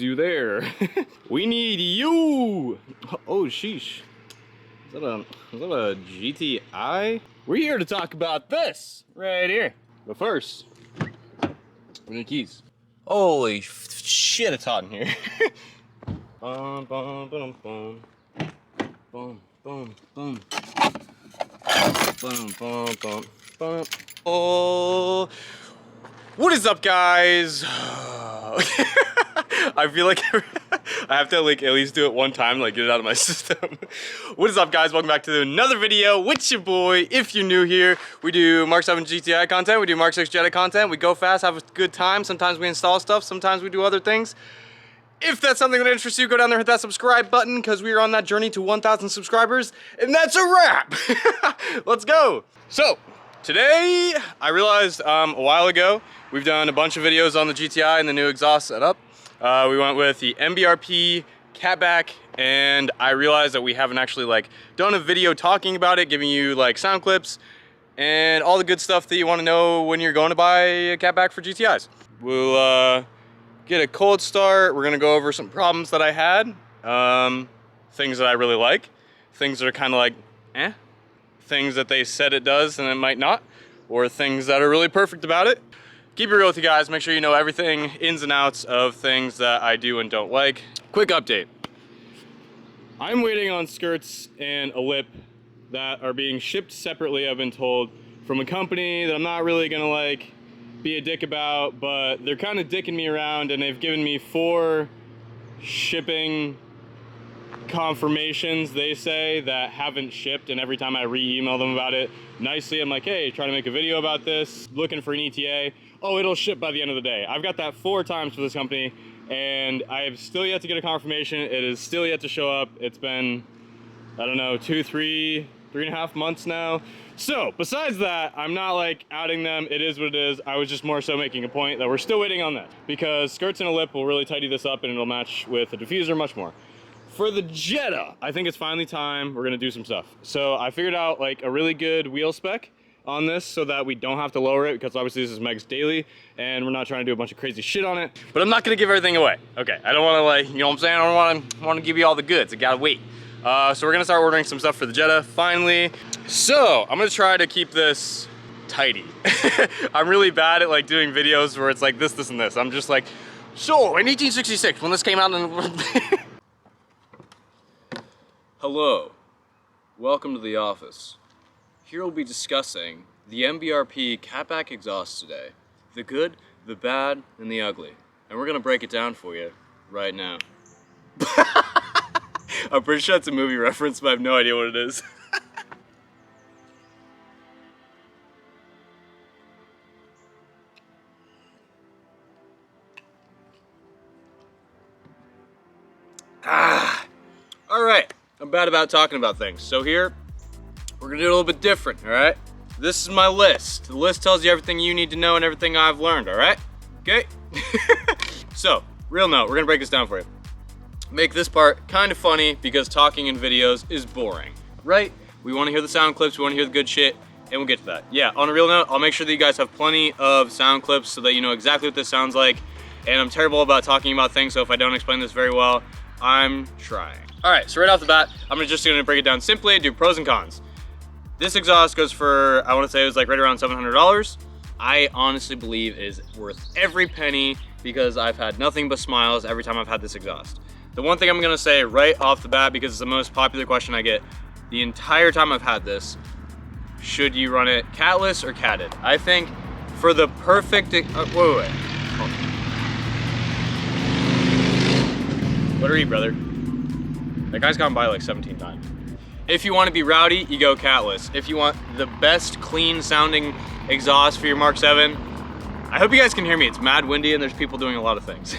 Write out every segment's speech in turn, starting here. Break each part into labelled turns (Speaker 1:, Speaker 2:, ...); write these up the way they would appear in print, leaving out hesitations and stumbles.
Speaker 1: you there. We need you. Oh, sheesh. Is that a GTI? We're here to talk about this right here. But first, we need keys. Holy shit, it's hot in here. Boom, boom, boom, boom. Boom, boom, boom. Boom, boom, boom, boom. Oh, what is up, guys? I feel like I have to like at least do it one time, like get it out of my system. What is up, guys? Welcome back to another video with your boy. If you're new here, we do MK7 GTI content, we do MK6 GTI content, we go fast, have a good time. Sometimes we install stuff, sometimes we do other things. If that's something that interests you, go down there, hit that subscribe button, because we are on that journey to 1,000 subscribers, and that's a wrap. Let's go. So, today, I realized a while ago, we've done a bunch of videos on the GTI and the new exhaust setup. We went with the mbrp, catback, and I realized that we haven't actually like done a video talking about it, giving you like sound clips, and all the good stuff that you want to know when you're going to buy a catback for GTIs. We'll get a cold start. We're gonna go over some problems that I had, things that I really like, things that are kind of like, things that they said it does and it might not, or things that are really perfect about it. Keep it real with you guys. Make sure you know everything, ins and outs of things that I do and don't like. Quick update. I'm waiting on skirts and a lip that are being shipped separately, I've been told, from a company that I'm not really gonna like be a dick about, but they're kind of dicking me around, and they've given me 4 shipping confirmations, they say, that haven't shipped, and every time I re-email them about it nicely, I'm like, hey, trying to make a video about this, looking for an ETA. Oh, it'll ship by the end of the day. I've got that 4 times for this company, and I have still yet to get a confirmation. It is still yet to show up. It's been, I don't know, 3.5 months now. So, besides that, I'm not like outing them. It is what it is. I was just more so making a point that we're still waiting on that, because skirts and a lip will really tidy this up and it'll match with the diffuser much more. For the Jetta, I think it's finally time. We're gonna do some stuff. So I figured out like a really good wheel spec on this so that we don't have to lower it, because obviously this is Meg's daily and we're not trying to do a bunch of crazy shit on it. But I'm not gonna give everything away. Okay, I don't wanna like, you know what I'm saying? I don't wanna give you all the goods. I gotta wait. So we're gonna start ordering some stuff for the Jetta, finally. So I'm gonna try to keep this tidy. I'm really bad at like doing videos where it's like this, this, and this. I'm just like, so in 1866, when this came out Hello, welcome to the office. Here we'll be discussing the mbrp catback exhaust today. The good, the bad, and the ugly. And we're gonna break it down for you right now. I'm pretty sure it's a movie reference, but I have no idea what it is. All right, I'm bad about talking about things. So here, we're gonna do it a little bit different, all right? This is my list. The list tells you everything you need to know and everything I've learned, all right? Okay? So, real note, we're gonna break this down for you. Make this part kind of funny, because talking in videos is boring, right? We wanna hear the sound clips, we wanna hear the good shit, and we'll get to that. Yeah, on a real note, I'll make sure that you guys have plenty of sound clips so that you know exactly what this sounds like. And I'm terrible about talking about things, so if I don't explain this very well, I'm trying. All right, so right off the bat, I'm just gonna break it down simply, do pros and cons. This exhaust goes for, I wanna say it was like right around $700. I honestly believe it is worth every penny, because I've had nothing but smiles every time I've had this exhaust. The one thing I'm gonna say right off the bat, because it's the most popular question I get the entire time I've had this, should you run it catless or catted? I think for the perfect, wait. What are you, brother? That guy's gone by like 17 times. If you want to be rowdy, you go catless. If you want the best clean sounding exhaust for your MK7, I hope you guys can hear me. It's mad windy and there's people doing a lot of things.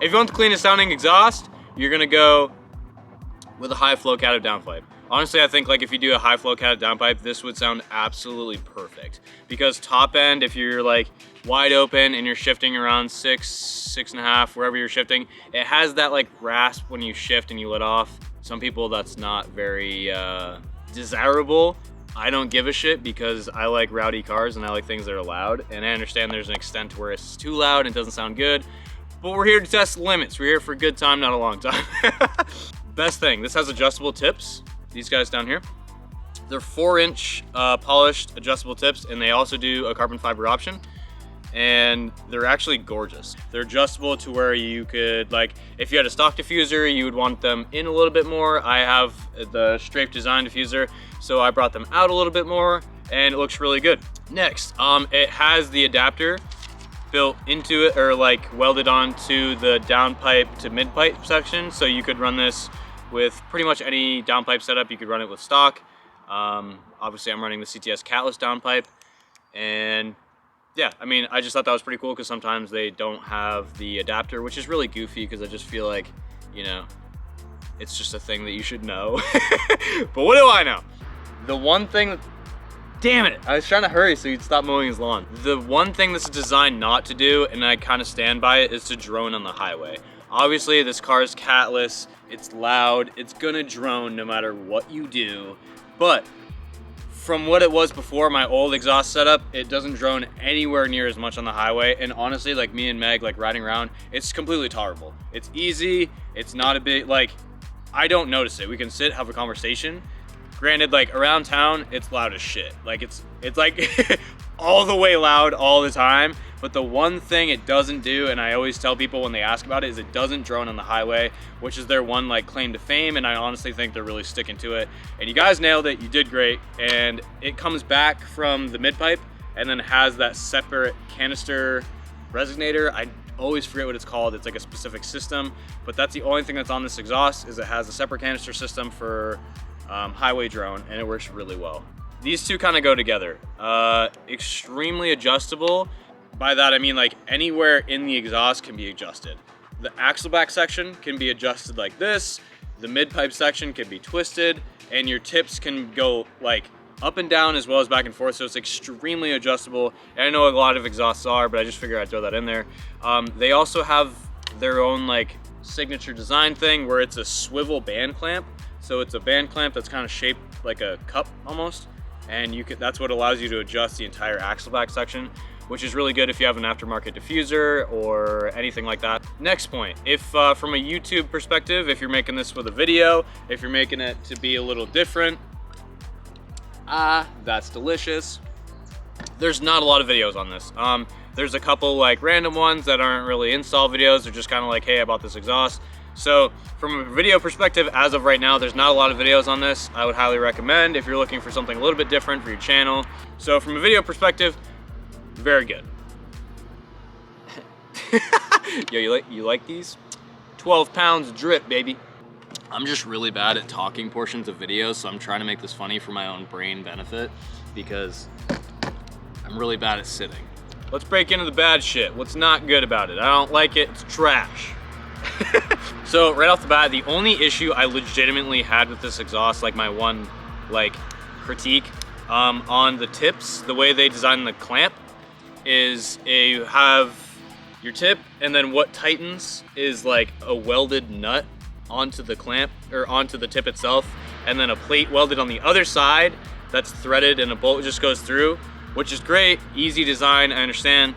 Speaker 1: If you want the cleanest sounding exhaust, you're gonna go with a high flow catted downpipe. Honestly, I think like if you do a high flow catted downpipe, this would sound absolutely perfect. Because top end, if you're like wide open and you're shifting around 6.5, wherever you're shifting, it has that like rasp when you shift and you let off. Some people, that's not very desirable. I don't give a shit, because I like rowdy cars and I like things that are loud. And I understand there's an extent where it's too loud and it doesn't sound good. But we're here to test limits. We're here for a good time, not a long time. Best thing, this has adjustable tips. These guys down here. They're 4-inch polished adjustable tips, and they also do a carbon fiber option. And they're actually gorgeous. They're adjustable to where you could, like, if you had a stock diffuser, you would want them in a little bit more. I have the Strafe Design diffuser, so I brought them out a little bit more, and it looks really good. Next, it has the adapter built into it, or like welded onto the downpipe to mid-pipe section, so you could run this with pretty much any downpipe setup. You could run it with stock. Obviously, I'm running the CTS catless downpipe, and yeah, I mean, I just thought that was pretty cool because sometimes they don't have the adapter, which is really goofy because I just feel like, you know, it's just a thing that you should know. But what do I know? The one thing that, damn it, I was trying to hurry so you'd stop mowing his lawn. The one thing that's designed not to do, and I kind of stand by it, is to drone on the highway. Obviously, this car is catless, it's loud, it's gonna drone no matter what you do, but from what it was before, my old exhaust setup, it doesn't drone anywhere near as much on the highway. And honestly, like me and Meg, like riding around, it's completely tolerable. It's easy, it's not a bit, like, I don't notice it. We can sit, have a conversation. Granted, like around town, it's loud as shit. Like it's like all the way loud all the time. But the one thing it doesn't do, and I always tell people when they ask about it, is it doesn't drone on the highway, which is their one like claim to fame, and I honestly think they're really sticking to it. And you guys nailed it, you did great. And it comes back from the mid-pipe and then has that separate canister resonator. I always forget what it's called. It's like a specific system, but that's the only thing that's on this exhaust, is it has a separate canister system for highway drone, and it works really well. These two kind of go together. Extremely adjustable. By that I mean like anywhere in the exhaust can be adjusted. The axle back section can be adjusted like this, the mid-pipe section can be twisted, and your tips can go like up and down as well as back and forth, so it's extremely adjustable. And I know a lot of exhausts are, but I just figured I'd throw that in there. They also have their own like signature design thing where it's a swivel band clamp. So it's a band clamp that's kind of shaped like a cup almost, and that's what allows you to adjust the entire axle back section, which is really good if you have an aftermarket diffuser or anything like that. Next point, if from a YouTube perspective, if you're making this with a video, if you're making it to be a little different, that's delicious. There's not a lot of videos on this. There's a couple like random ones that aren't really install videos. They're just kind of like, hey, I bought this exhaust. So from a video perspective, as of right now, there's not a lot of videos on this. I would highly recommend if you're looking for something a little bit different for your channel. So from a video perspective, very good. Yo, you like these? 12 pounds drip, baby. I'm just really bad at talking portions of videos, so I'm trying to make this funny for my own brain benefit because I'm really bad at sitting. Let's break into the bad shit. What's not good about it? I don't like it, it's trash. So right off the bat, the only issue I legitimately had with this exhaust, like my one like critique on the tips, the way they designed the clamp, is you have your tip, and then what tightens is like a welded nut onto the clamp, or onto the tip itself, and then a plate welded on the other side that's threaded and a bolt just goes through, which is great, easy design, I understand.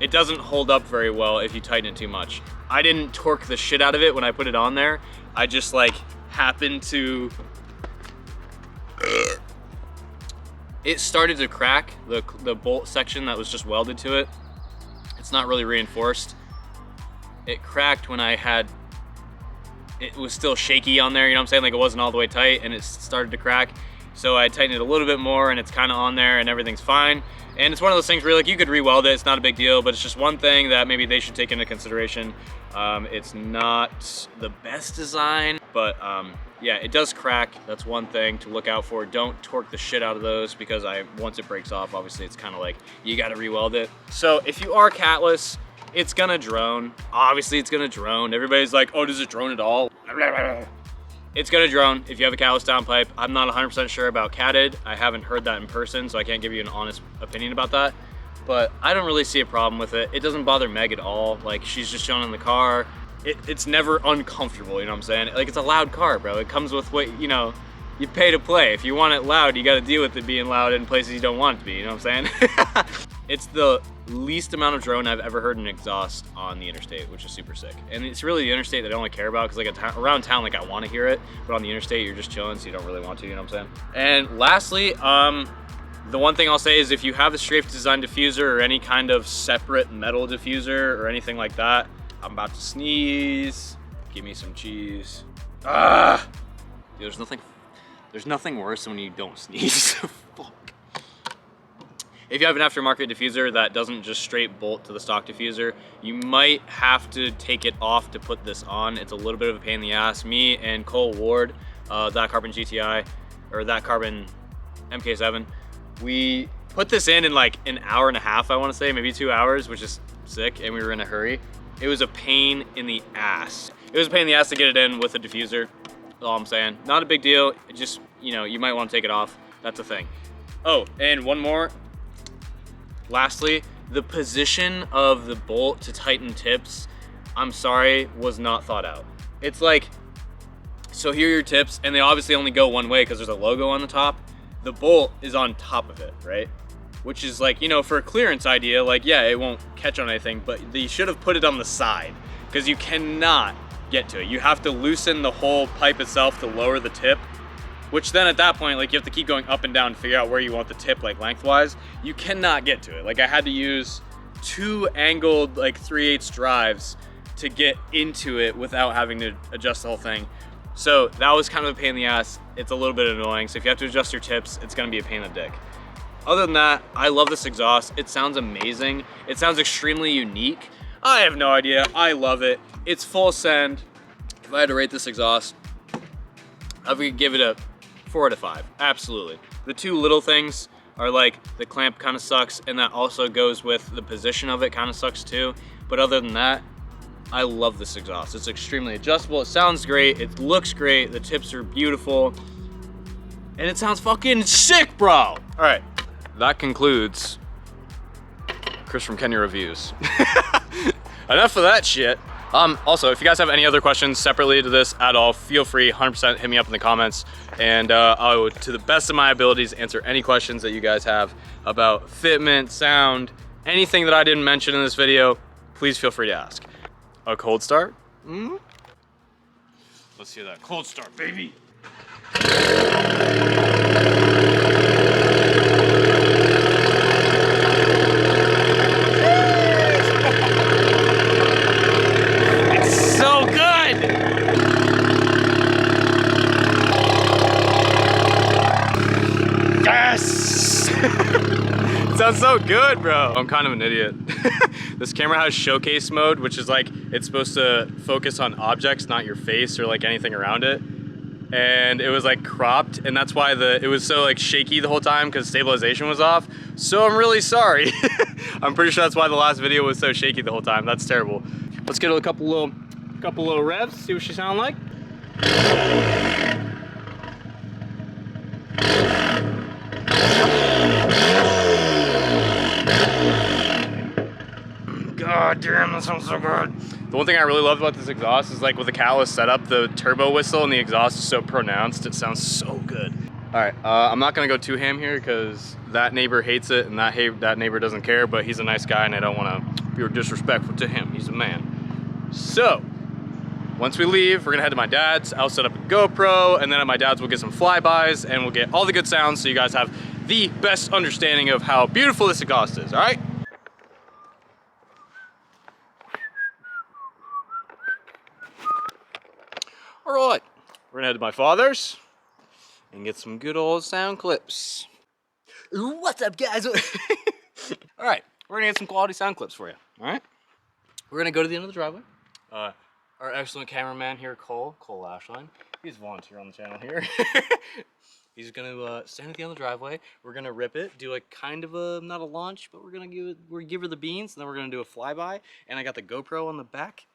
Speaker 1: It doesn't hold up very well if you tighten it too much. I didn't torque the shit out of it when I put it on there. I just like happened to, it started to crack, the bolt section that was just welded to it. It's not really reinforced. It cracked when it was still shaky on there, you know what I'm saying? Like it wasn't all the way tight and it started to crack. So I tightened it a little bit more and it's kind of on there and everything's fine. And it's one of those things where like you could re-weld it, it's not a big deal, but it's just one thing that maybe they should take into consideration. It's not the best design, but yeah, it does crack. That's one thing to look out for. Don't torque the shit out of those because once it breaks off, obviously it's kind of like, you gotta re-weld it. So if you are catless, it's gonna drone. Obviously it's gonna drone. Everybody's like, oh, does it drone at all? It's gonna drone if you have a catless downpipe. I'm not 100% sure about catted. I haven't heard that in person, so I can't give you an honest opinion about that. But I don't really see a problem with it. It doesn't bother Meg at all. Like, she's just chilling in the car. It's never uncomfortable, you know what I'm saying? Like, it's a loud car, bro. It comes with what, you know, you pay to play. If you want it loud, you gotta deal with it being loud in places you don't want it to be, you know what I'm saying? It's the
Speaker 2: least amount of drone I've ever heard an exhaust on the interstate, which is super sick. And it's really the interstate that I only care about, because like around town, like I want to hear it, but on the interstate, you're just chilling, so you don't really want to, you know what I'm saying? And lastly, the one thing I'll say is if you have a strafe design diffuser or any kind of separate metal diffuser or anything like that, I'm about to sneeze. Give me some cheese. Ah! Dude, there's nothing worse than when you don't sneeze. Fuck. If you have an aftermarket diffuser that doesn't just straight bolt to the stock diffuser, you might have to take it off to put this on. It's a little bit of a pain in the ass. Me and Cole Ward, that Carbon GTI, or that Carbon MK7, we put this in like an hour and a half, I want to say, maybe 2 hours, which is sick, and we were in a hurry. It was a pain in the ass. It was a pain in the ass to get it in with a diffuser, that's all I'm saying. Not a big deal, it just, you know, you might want to take it off. That's a thing. Oh, and one more. Lastly, the position of the bolt to tighten tips, I'm sorry, was not thought out. It's like, so here are your tips, and they obviously only go one way because there's a logo on the top. The bolt is on top of it, right? Which is like, you know, for a clearance idea, like, yeah, it won't catch on anything, but you should have put it on the side, because you cannot get to it. You have to loosen the whole pipe itself to lower the tip, which then at that point, like, you have to keep going up and down to figure out where you want the tip, like, lengthwise. You cannot get to it. Like, I had to use 2 angled, like, 3/8 drives to get into it without having to adjust the whole thing. So that was kind of a pain in the ass. It's a little bit annoying. So if you have to adjust your tips, it's gonna be a pain in the dick. Other than that, I love this exhaust. It sounds amazing. It sounds extremely unique. I have no idea, I love it. It's full send. If I had to rate this exhaust, I would give it a 4 out of 5, absolutely. The 2 little things are like the clamp kind of sucks, and that also goes with the position of it kind of sucks too. But other than that, I love this exhaust. It's extremely adjustable, it sounds great, it looks great, the tips are beautiful, and it sounds fucking sick, bro. All right, that concludes Chris from Kenya Reviews. Enough of that shit. Also, if you guys have any other questions separately to this at all, feel free, 100% hit me up in the comments, and I would, to the best of my abilities, answer any questions that you guys have about fitment, sound, anything that I didn't mention in this video. Please feel free to ask. A cold start? Mm-hmm. Let's hear that cold start, baby. Sounds so good, bro. I'm kind of an idiot. This camera has showcase mode, which is like, it's supposed to focus on objects, not your face or like anything around it. And it was like cropped, and that's why it was so like shaky the whole time, because stabilization was off. So I'm really sorry. I'm pretty sure that's why the last video was so shaky the whole time. That's terrible. Let's get a couple little revs, see what she sound like. God damn, that sounds so good. The one thing I really love about this exhaust is like with the catalyst setup, the turbo whistle and the exhaust is so pronounced. It sounds so good. All right, I'm not gonna go too ham here because that neighbor hates it and that neighbor doesn't care, but he's a nice guy and I don't wanna be disrespectful to him. He's a man. So, once we leave, we're gonna head to my dad's. I'll set up a GoPro, and then at my dad's we'll get some flybys and we'll get all the good sounds so you guys have the best understanding of how beautiful this exhaust is, all right? All right, we're gonna head to my father's and get some good old sound clips. Ooh, what's up, guys? All right, we're gonna get some quality sound clips for you, all right? We're gonna go to the end of the driveway. Our excellent cameraman here, Cole Ashline, he's a volunteer on the channel here. He's gonna stand at the end of the driveway. We're gonna rip it, do like kind of a, not a launch, but we're gonna give her the beans, and then we're gonna do a flyby. And I got the GoPro on the back.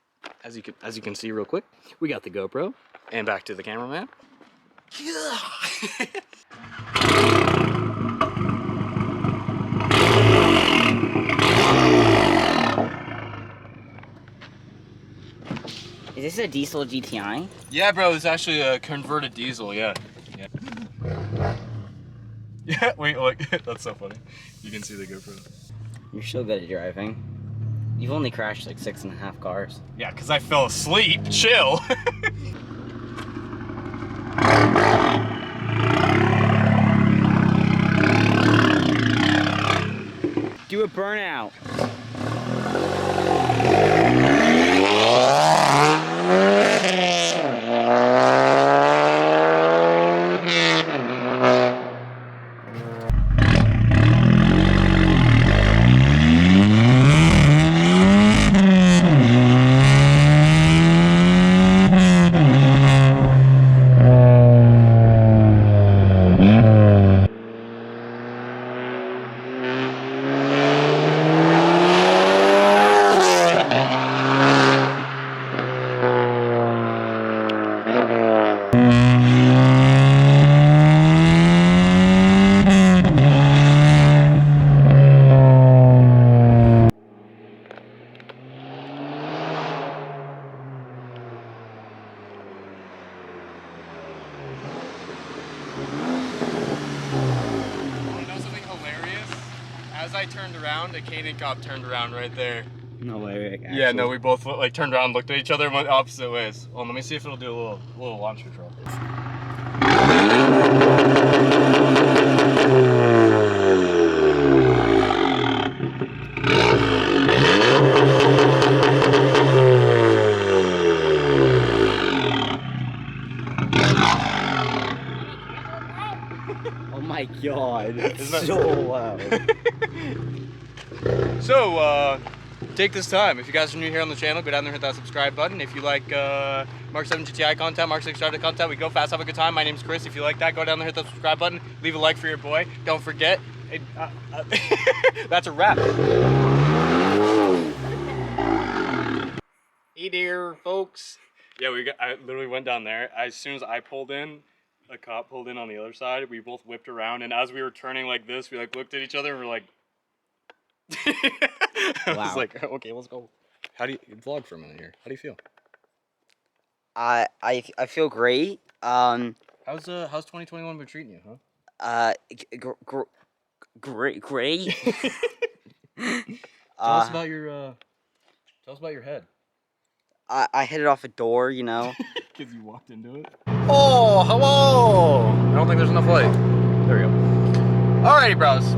Speaker 2: As you can see real quick, we got the GoPro, and back to the cameraman.
Speaker 3: Is this a diesel GTI?
Speaker 1: Yeah, bro, it's actually a converted diesel, yeah. Yeah, wait, look, that's so funny. You can see the GoPro.
Speaker 3: You're so good at driving. You've only crashed like 6.5 cars.
Speaker 1: Yeah, because I fell asleep. Chill.
Speaker 3: Do a burnout.
Speaker 1: As I turned around, a Canadian cop turned around right there.
Speaker 3: No way. Actually.
Speaker 1: Yeah, no, we both like turned around, looked at each other, and went opposite ways. Well, let me see if it'll do a little launch control.
Speaker 3: Oh my god, it's
Speaker 1: Isn't that
Speaker 3: so loud.
Speaker 1: So, take this time. If you guys are new here on the channel, go down there and hit that subscribe button. If you like MK7 GTI content, MK6 GTI content, we go fast, have a good time. My name's Chris. If you like that, go down there, hit that subscribe button. Leave a like for your boy. Don't forget, that's a wrap. Hey there, folks. Yeah, I literally went down there. As soon as I pulled in, a cop pulled in on the other side. We both whipped around, and as we were turning like this, we like looked at each other and we're like, I was like, okay, let's go. How do you vlog for a minute here? How do you feel?
Speaker 3: I feel great.
Speaker 1: How's 2021 been treating you, huh?
Speaker 3: Great.
Speaker 1: Tell us about your head.
Speaker 3: I hit it off a door, you know.
Speaker 1: Because you walked into it. Oh, hello! I don't think there's enough light. There we go. Alrighty, bros.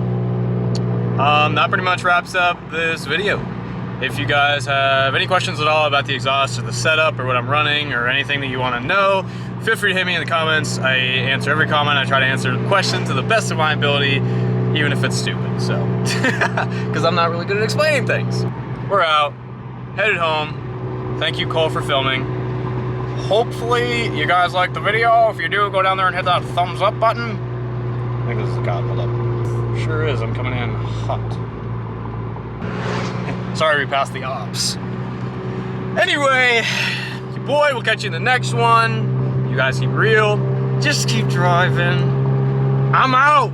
Speaker 1: That pretty much wraps up this video. If you guys have any questions at all about the exhaust or the setup or what I'm running or anything that you want to know, feel free to hit me in the comments. I answer every comment. I try to answer the question to the best of my ability, even if it's stupid. So, because I'm not really good at explaining things. We're out, headed home. Thank you, Cole, for filming. Hopefully you guys liked the video. If you do, go down there and hit that thumbs up button. I think this is the cop. Hold up. Sure is. I'm coming in hot. Sorry we passed the ops. Anyway, your boy, we'll catch you in the next one. You guys keep real. Just keep driving. I'm out.